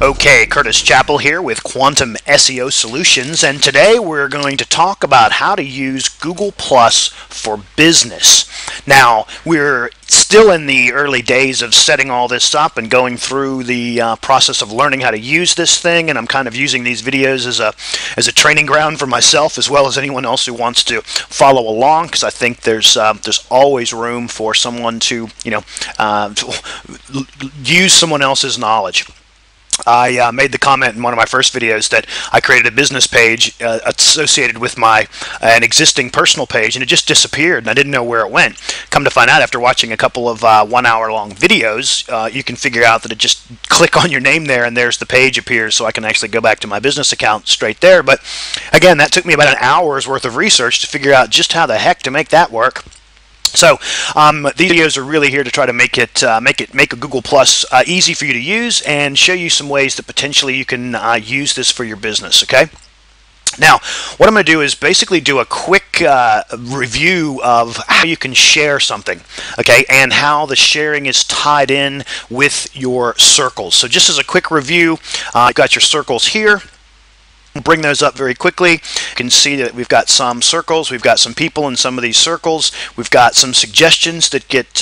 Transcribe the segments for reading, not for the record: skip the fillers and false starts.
Okay, Curtis Chappell here with Quantum SEO Solutions, and today we're going to talk about how to use Google Plus for business. Now, we're still in the early days of setting all this up and going through the process of learning how to use this thing, and I'm kind of using these videos as a training ground for myself as well as anyone else who wants to follow along, because I think there's always room for someone to use someone else's knowledge. I made the comment in one of my first videos that I created a business page associated with an existing personal page, and it just disappeared, and I didn't know where it went. Come to find out, after watching a couple of 1 hour long videos, you can figure out that it just click on your name there, and there's the page appears, so I can actually go back to my business account straight there. But again, that took me about an hour's worth of research to figure out just how the heck to make that work. So these videos are really here to try to make a Google Plus easy for you to use and show you some ways that potentially you can use this for your business. Okay. Now, what I'm going to do is basically do a quick review of how you can share something, okay, and how the sharing is tied in with your circles. So just as a quick review, you've got your circles here. We'll bring those up very quickly. You can see that we've got some circles, we've got some people in some of these circles, we've got some suggestions that get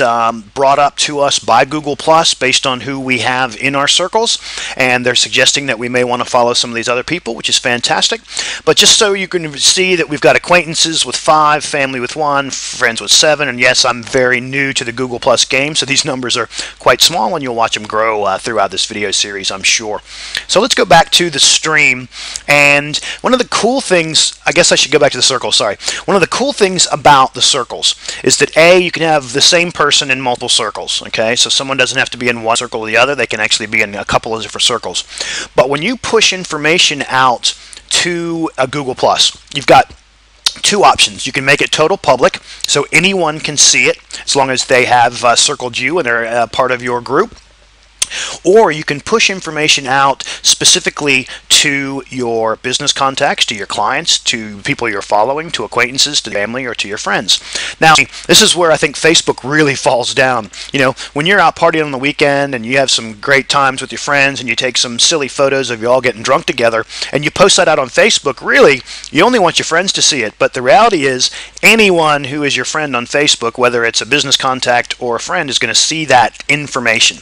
brought up to us by Google Plus based on who we have in our circles, and they're suggesting that we may want to follow some of these other people, which is fantastic. But just so you can see that we've got acquaintances with 5, family with 1, friends with 7, and yes, I'm very new to the Google Plus game, so these numbers are quite small, and you'll watch them grow throughout this video series, I'm sure. So let's go back to the stream. And one of the cool things, I guess I should go back to the circles, sorry. One of the cool things about the circles is that you can have the same person in multiple circles, okay? So someone doesn't have to be in one circle or the other, they can actually be in a couple of different circles. But when you push information out to a Google Plus, you've got 2 options. You can make it total public, so anyone can see it as long as they have circled you and they're part of your group. Or you can push information out specifically to your business contacts, to your clients, to people you're following, to acquaintances, to family, or to your friends. Now, this is where I think Facebook really falls down. You know, when you're out partying on the weekend and you have some great times with your friends and you take some silly photos of you all getting drunk together and you post that out on Facebook, really, you only want your friends to see it. But the reality is anyone who is your friend on Facebook, whether it's a business contact or a friend, is going to see that information.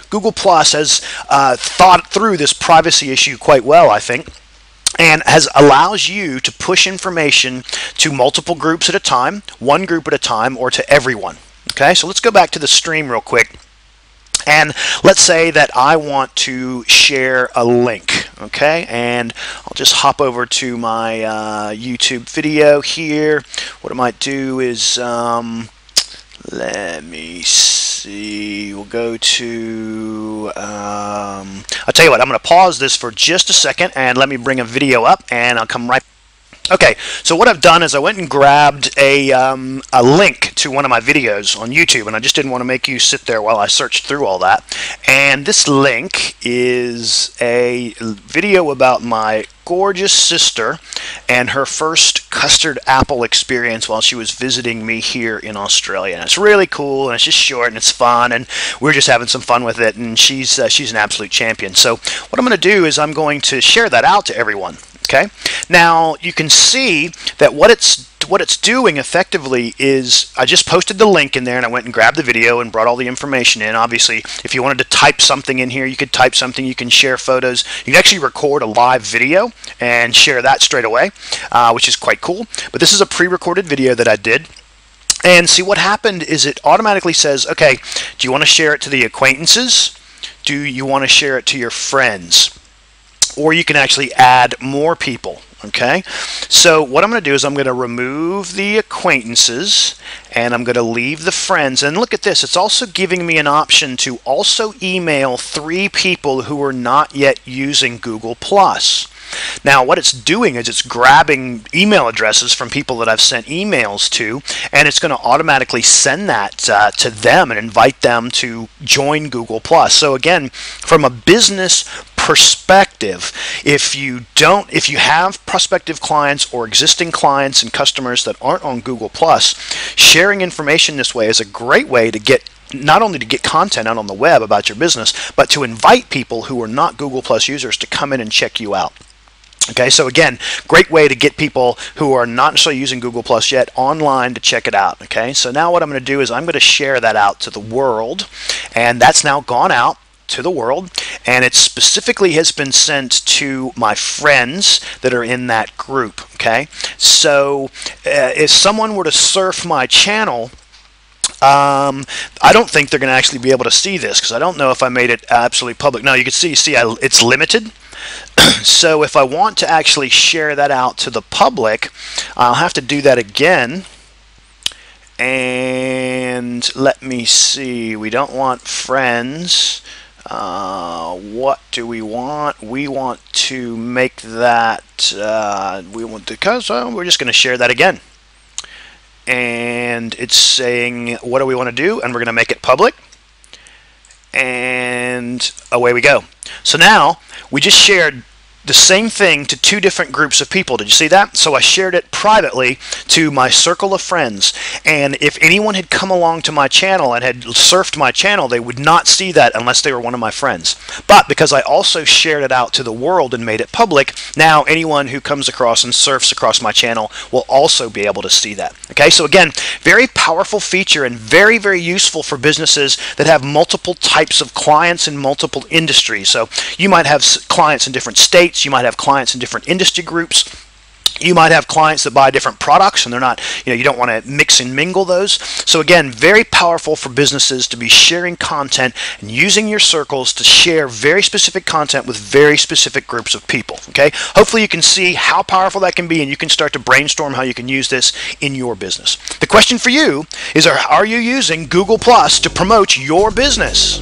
Google Plus has thought through this privacy issue quite well, I think, and allows you to push information to multiple groups at a time, one group at a time, or to everyone. Okay, so let's go back to the stream real quick. And let's say that I want to share a link, okay? And I'll just hop over to my YouTube video here. What I might do is, let me see, we'll go to, I'll tell you what, I'm going to pause this for just a second and let me bring a video up and I'll come right. Okay, so what I've done is I went and grabbed a link to one of my videos on YouTube, and I just didn't want to make you sit there while I searched through all that. And this link is a video about my gorgeous sister and her first custard apple experience while she was visiting me here in Australia. And it's really cool, and it's just short, and it's fun, and we're just having some fun with it, and she's an absolute champion. So what I'm going to do is I'm going to share that out to everyone. Okay. Now you can see that what it's doing effectively is I just posted the link in there and I went and grabbed the video and brought all the information in. Obviously, if you wanted to type something in here, you could type something. You can share photos. You can actually record a live video and share that straight away, which is quite cool. But this is a pre-recorded video that I did. And see, what happened is it automatically says, okay, do you want to share it to the acquaintances? Do you want to share it to your friends? Or you can actually add more people, okay? So what I'm going to do is I'm going to remove the acquaintances and I'm going to leave the friends. And look at this, it's also giving me an option to also email 3 people who are not yet using Google+. Now what it's doing is it's grabbing email addresses from people that I've sent emails to, and it's going to automatically send that to them and invite them to join Google+. So again, from a business perspective, if you have prospective clients or existing clients and customers that aren't on Google+, sharing information this way is a great way to get not only to get content out on the web about your business, but to invite people who are not Google Plus users to come in and check you out. Okay, so again, great way to get people who are not necessarily using Google Plus yet online to check it out. Okay, so now what I'm going to do is I'm going to share that out to the world, and that's now gone out to the world, and it specifically has been sent to my friends that are in that group. Okay, so if someone were to surf my channel, I don't think they're going to actually be able to see this, because I don't know if I made it absolutely public. No, you can see it's limited. So if I want to actually share that out to the public, I'll have to do that again. And let me see, we don't want friends. What do we want? We want to make that, we're just going to share that again. And it's saying, what do we want to do? And we're going to make it public. And away we go. So now we just shared the same thing to two different groups of people. Did you see that? So I shared it privately to my circle of friends, and if anyone had come along to my channel and had surfed my channel, they would not see that unless they were one of my friends. But because I also shared it out to the world and made it public, now anyone who comes across and surfs across my channel will also be able to see that. Okay, so again, very powerful feature and very, very useful for businesses that have multiple types of clients in multiple industries. So you might have clients in different states, you might have clients in different industry groups, you might have clients that buy different products, and they're not, you don't want to mix and mingle those. So again, very powerful for businesses to be sharing content and using your circles to share very specific content with very specific groups of people. Okay, hopefully you can see how powerful that can be, and you can start to brainstorm how you can use this in your business. The question for you is, are you using Google Plus to promote your business?